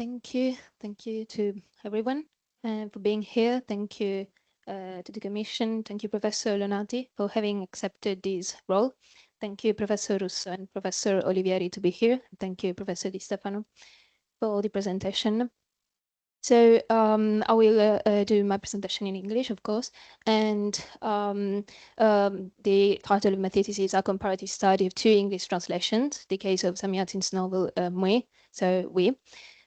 Thank you. Thank you to everyone for being here. Thank you to the Commission. Thank you, Professor Lonati, for having accepted this role. Thank you, Professor Russo and Professor Olivieri, to be here. Thank you, Professor Di Stefano, for the presentation. So I will do my presentation in English, of course, and the title of my thesis is A Comparative Study of Two English Translations, the case of Zamjatin's novel Moi, so We.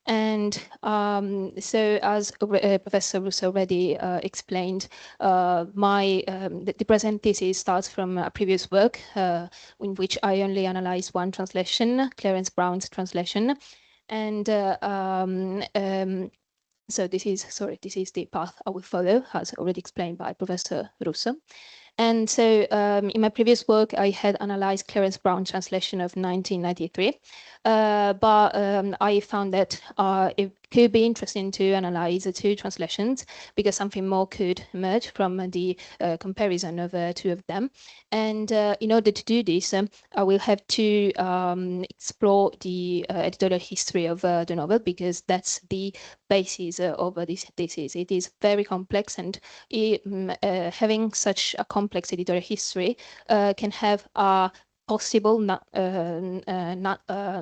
And so as Professor Russo already explained, the present thesis starts from a previous work in which I only analyzed one translation, Clarence Brown's translation. And so this is the path I will follow, as already explained by Professor Russo. And so in my previous work, I had analyzed Clarence Brown's translation of 1993, but I found that it could be interesting to analyze the two translations because something more could emerge from the comparison of two of them. And in order to do this, I will have to explore the editorial history of the novel because that's the basis of this thesis. It is very complex, and having such a complex editorial history can have a possible, not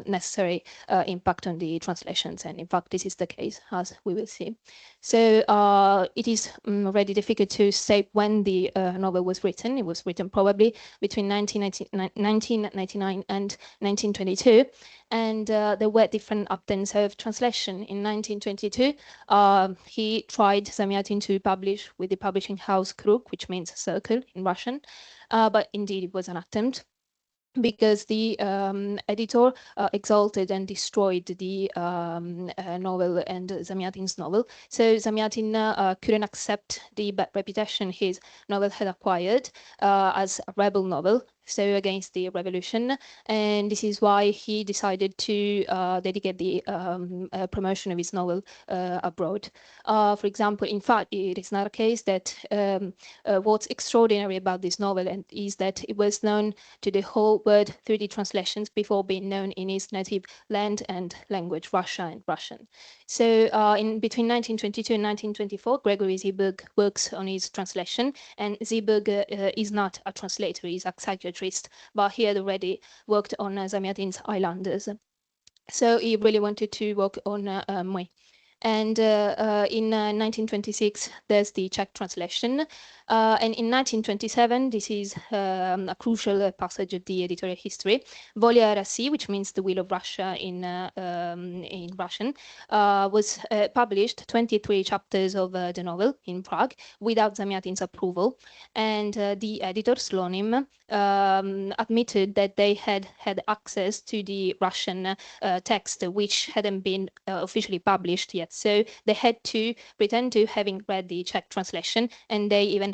necessary impact on the translations. And in fact, this is the case, as we will see. So it is already difficult to say when the novel was written. It was written probably between 1999 and 1922. And there were different attempts of translation. In 1922, he tried Zamjatin to publish with the publishing house Krug, which means circle in Russian. But indeed, it was an attempt, because the editor exalted and destroyed the novel and Zamjatin's novel. So Zamjatin couldn't accept the bad reputation his novel had acquired as a rebel novel, so against the revolution. And this is why he decided to dedicate the promotion of his novel abroad. For example, in fact, it is not a case that what's extraordinary about this novel is that it was known to the whole world through the translations before being known in his native land and language, Russia and Russian. So in between 1922 and 1924, Gregory Zeeberg works on his translation, and Zeeberg is not a translator, he's a psychiatrist, but he had already worked on Zamjatin's Islanders. So he really wanted to work on Moi. And in 1926, there's the Czech translation. And in 1927, this is a crucial passage of the editorial history. Volia Rasi, which means the will of Russia in Russian, was published 23 chapters of the novel in Prague without Zamjatin's approval. And the editor, Slonim, admitted that they had access to the Russian text, which hadn't been officially published yet. So they had to pretend to having read the Czech translation, and they even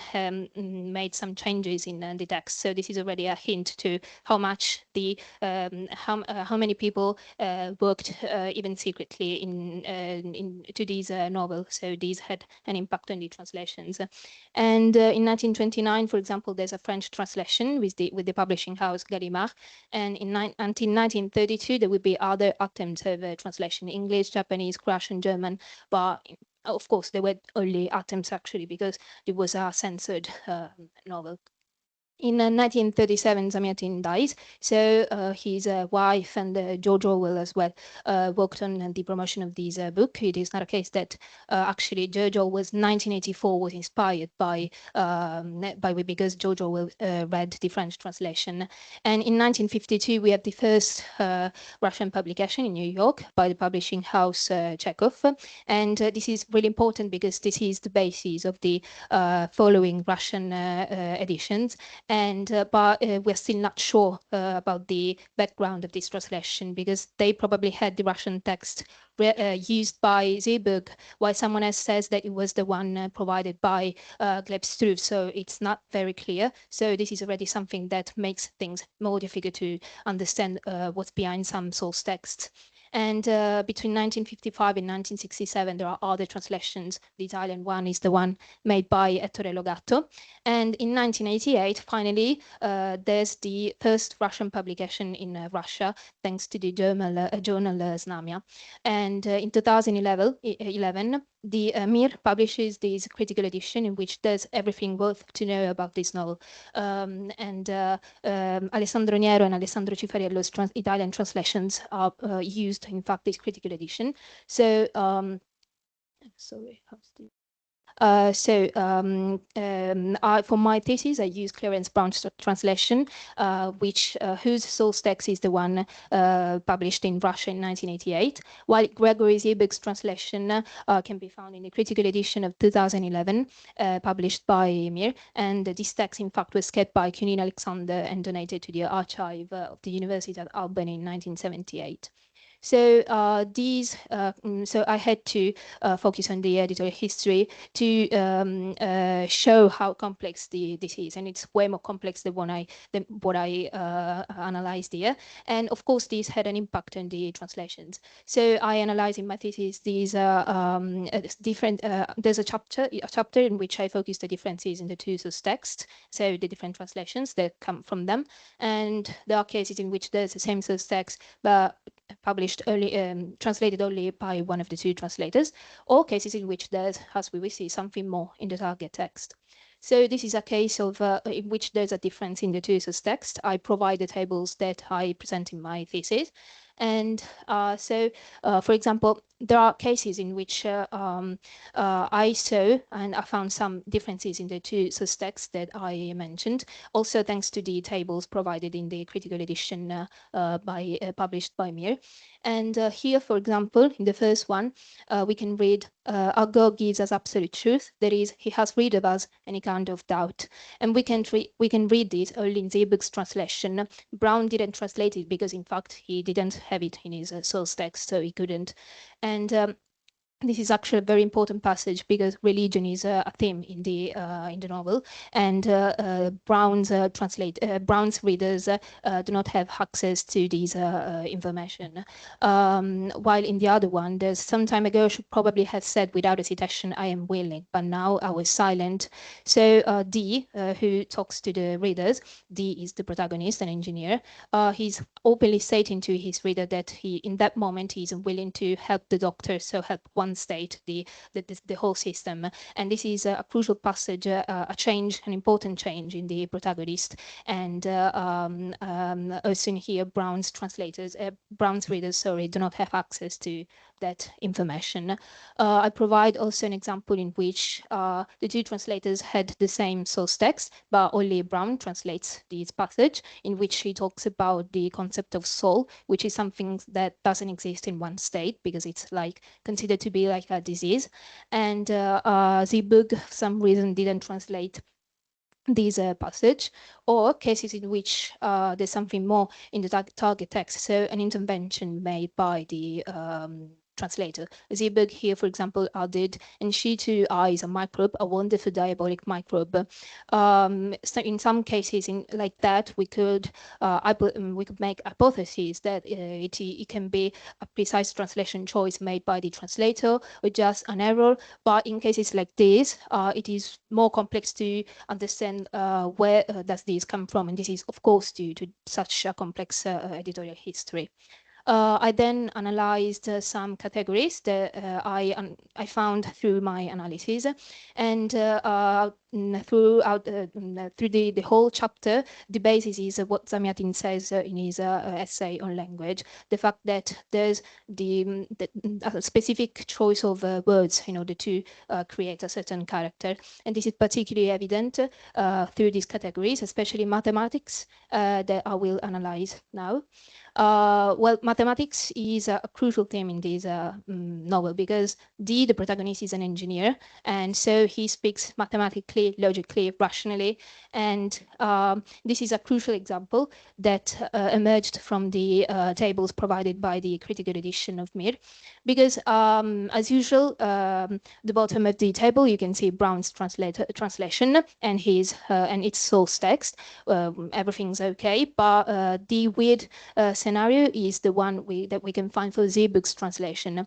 made some changes in the text. So this is already a hint to how much the how many people worked even secretly into these novels. So these had an impact on the translations. And in 1929, for example, there's a French translation with the publishing house Gallimard. And until 1932, there would be other attempts of translation: English, Japanese, Russian, German. But of course, there were only attempts actually, because it was a censored novel. In 1937, Zamjatin dies, so his wife and George Orwell as well worked on the promotion of this book. It is not a case that actually George Orwell's 1984 was inspired by because George Orwell read the French translation. And in 1952, we have the first Russian publication in New York by the publishing house Chekhov. And this is really important because this is the basis of the following Russian editions. And but we're still not sure about the background of this translation, because they probably had the Russian text used by Zeeberg, while someone else says that it was the one provided by Gleb Struve. So it's not very clear. So this is already something that makes things more difficult to understand what's behind some source texts. And between 1955 and 1967, there are other translations. The Italian one is the one made by Ettore Logato. And in 1988, finally, there's the first Russian publication in Russia, thanks to the journal Znamia. And in 2011, the Mir publishes this critical edition in which there's everything worth to know about this novel. Alessandro Niero and Alessandro Cifariello's Italian translations are used, in fact, this critical edition. So, sorry, how's the... for my thesis, I use Clarence Brown's translation, whose source text is the one published in Russia in 1988, while Gregory Zibek's translation can be found in the critical edition of 2011, published by Mir. And this text, in fact, was kept by Kunin Alexander and donated to the archive of the University of Albany in 1978. So so I had to focus on the editorial history to show how complex this is, and it's way more complex than what I analyzed here. And of course, this had an impact on the translations. So I analyzed in my thesis these different. There's a chapter in which I focused the differences in the two source texts, so the different translations that come from them, and there are cases in which there's the same source text but published only, translated only by one of the two translators, or cases in which there's, as we will see, something more in the target text. So this is a case of in which there's a difference in the two source text. I provide the tables that I present in my thesis. And for example, there are cases in which I saw and I found some differences in the two source texts that I mentioned, also thanks to the tables provided in the critical edition published by Mir. And here, for example, in the first one, we can read, our God gives us absolute truth. That is, he has rid of us any kind of doubt. And we can read this only in Zebek's translation. Brown didn't translate it because, in fact, he didn't have it in his source text, so he couldn't. And this is actually a very important passage because religion is a theme in the novel, and Brown's readers do not have access to this information. While in the other one, there's some time ago, she probably has said without hesitation, "I am willing," but now I was silent. So D, who talks to the readers, D is the protagonist, an engineer. He's openly stating to his reader that in that moment, he's willing to help the doctor, so help one state, the whole system. And this is a crucial passage, an important change in the protagonist. And also in here, Brown's readers, do not have access to that information. I provide also an example in which the two translators had the same source text, but only Brown translates this passage in which he talks about the concept of soul, which is something that doesn't exist in one state because it's like considered to be like a disease. And Zebug, for some reason, didn't translate this passage, or cases in which there's something more in the target text, so an intervention made by the translator. Zebug here, for example, added, "And she too is a microbe, a wonderful diabolic microbe." So in some cases like that, we could make hypotheses that it can be a precise translation choice made by the translator or just an error. But in cases like this, it is more complex to understand where does this come from, and this is, of course, due to such a complex editorial history. I then analyzed some categories that I found through my analysis, and through the whole chapter, the basis is what Zamjatin says in his essay on language, the fact that there's the specific choice of words in order to create a certain character, and this is particularly evident through these categories, especially mathematics, that I will analyze now. Well, mathematics is a crucial theme in this novel because the protagonist, is an engineer, and so he speaks mathematically, logically, rationally, and this is a crucial example that emerged from the tables provided by the critical edition of Mir, because as usual, the bottom of the table, you can see Brown's translation and his and its source text. Everything's okay, but the weird scenario is the one that we can find for Zebug's translation,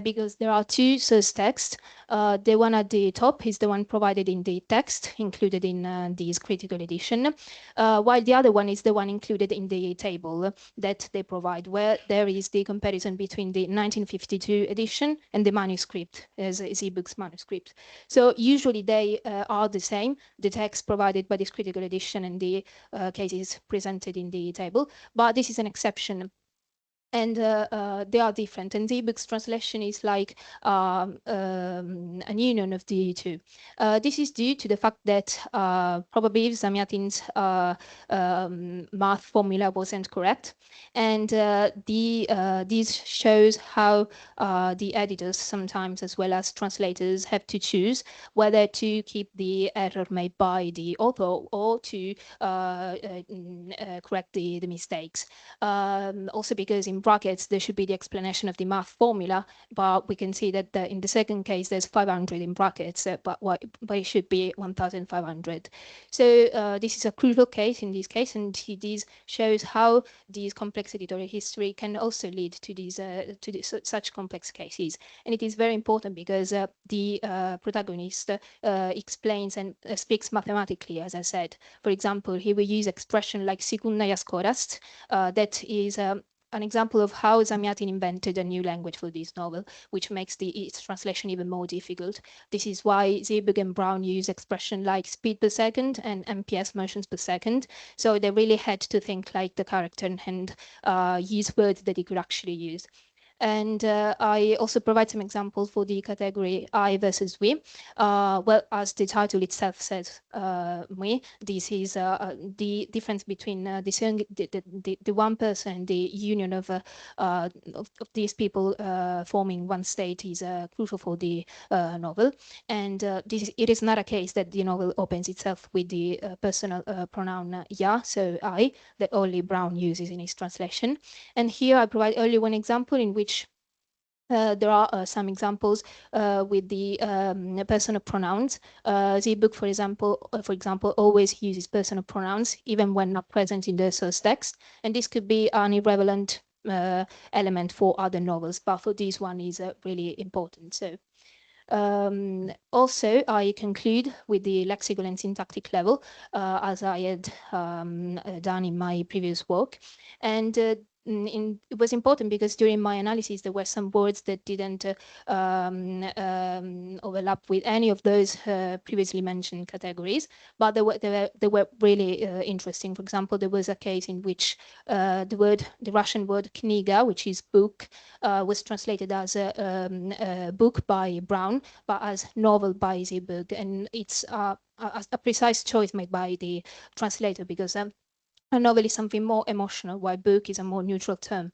because there are two source texts. The one at the top is the one provided in the text included in this critical edition, while the other one is the one included in the table that they provide, where there is the comparison between the 1952 edition and the manuscript, as Zebug's manuscript. So usually they are the same, the text provided by this critical edition and the cases presented in the table, but this is an exception. And they are different. And Zebug's translation is like an union of the two. This is due to the fact that probably Zamjatin's math formula wasn't correct. And this shows how the editors sometimes, as well as translators, have to choose whether to keep the error made by the author or to correct the mistakes. Also because in brackets, there should be the explanation of the math formula, but we can see that in the second case, there's 500 in brackets, but it should be 1,500. So this is a crucial case in this case, and this shows how these complex editorial history can also lead to these such complex cases. And it is very important because the protagonist explains and speaks mathematically, as I said. For example, he will use expression like secunda skorast, that is an example of how Zamjatin invented a new language for this novel, which makes its translation even more difficult. This is why Zebug and Brown use expression like speed per second and MPS, motions per second. So they really had to think like the character and use words that he could actually use. And I also provide some examples for the category I versus we. Well, as the title itself says, we, this is the difference between the one person and the union of these people forming one state is crucial for the novel. And it is not a case that the novel opens itself with the personal pronoun ya, so I, that only Brown uses in his translation. And here I provide only one example in which there are some examples with the personal pronouns. Zebug, for example, always uses personal pronouns even when not present in the source text, and this could be an irrelevant element for other novels, but for this one is really important. So. Also, I conclude with the lexical and syntactic level, as I had done in my previous work. And it was important because during my analysis, there were some words that didn't overlap with any of those previously mentioned categories, but they were really interesting. For example, there was a case in which the Russian word kniga, which is book, was translated as a book by Brown, but as novel by Zebug, and it's a precise choice made by the translator because a novel is something more emotional, while book is a more neutral term.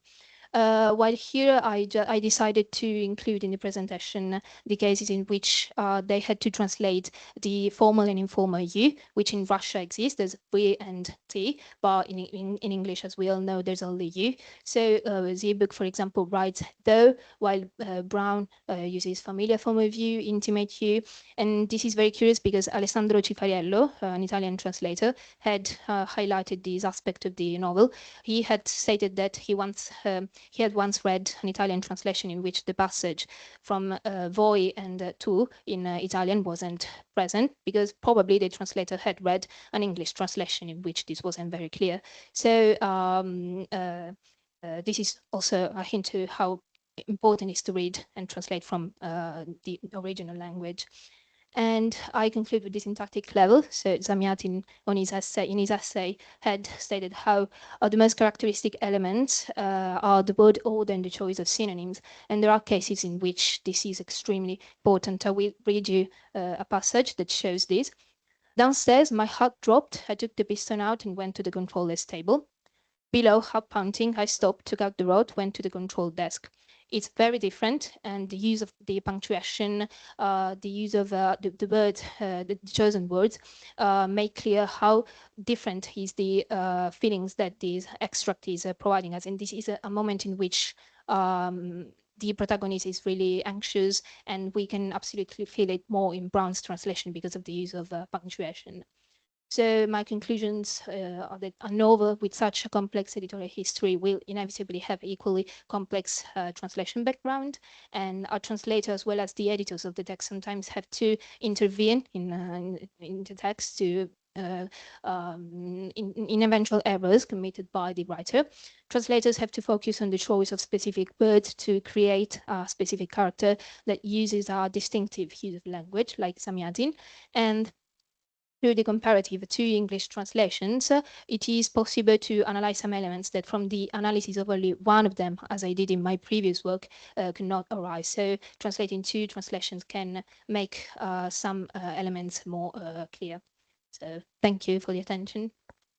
While here, I decided to include in the presentation the cases in which they had to translate the formal and informal you, which in Russia exists. There's we and t, but in English, as we all know, there's only you. So Zebug, for example, writes though, while Brown uses familiar form of you, intimate you. And this is very curious because Alessandro Cifariello, an Italian translator, had highlighted this aspect of the novel. He had stated that he had once read an Italian translation in which the passage from voi and tu in Italian wasn't present because probably the translator had read an English translation in which this wasn't very clear. So this is also a hint to how important it is to read and translate from the original language. And I conclude with this syntactic level. So Zamjatin, in his essay, had stated how the most characteristic elements are the word order and the choice of synonyms. And there are cases in which this is extremely important. I will read you a passage that shows this. Downstairs, my heart dropped. I took the piston out and went to the controller's table. Below, heart pounding, I stopped, took out the rod, went to the control desk. It's very different, and the use of the punctuation, the use of the words, the chosen words, make clear how different is the feelings that this extract is providing us. And this is a moment in which the protagonist is really anxious, and we can absolutely feel it more in Brown's translation because of the use of punctuation. So my conclusions are that a novel with such a complex editorial history will inevitably have equally complex translation background, and our translator as well as the editors of the text sometimes have to intervene in the text to in eventual errors committed by the writer. Translators have to focus on the choice of specific words to create a specific character that uses a distinctive use of language, like Zamjatin, and through the comparative to English translations, it is possible to analyze some elements that from the analysis of only one of them, as I did in my previous work, could not arise. So translating two translations can make some elements more clear. So thank you for the attention.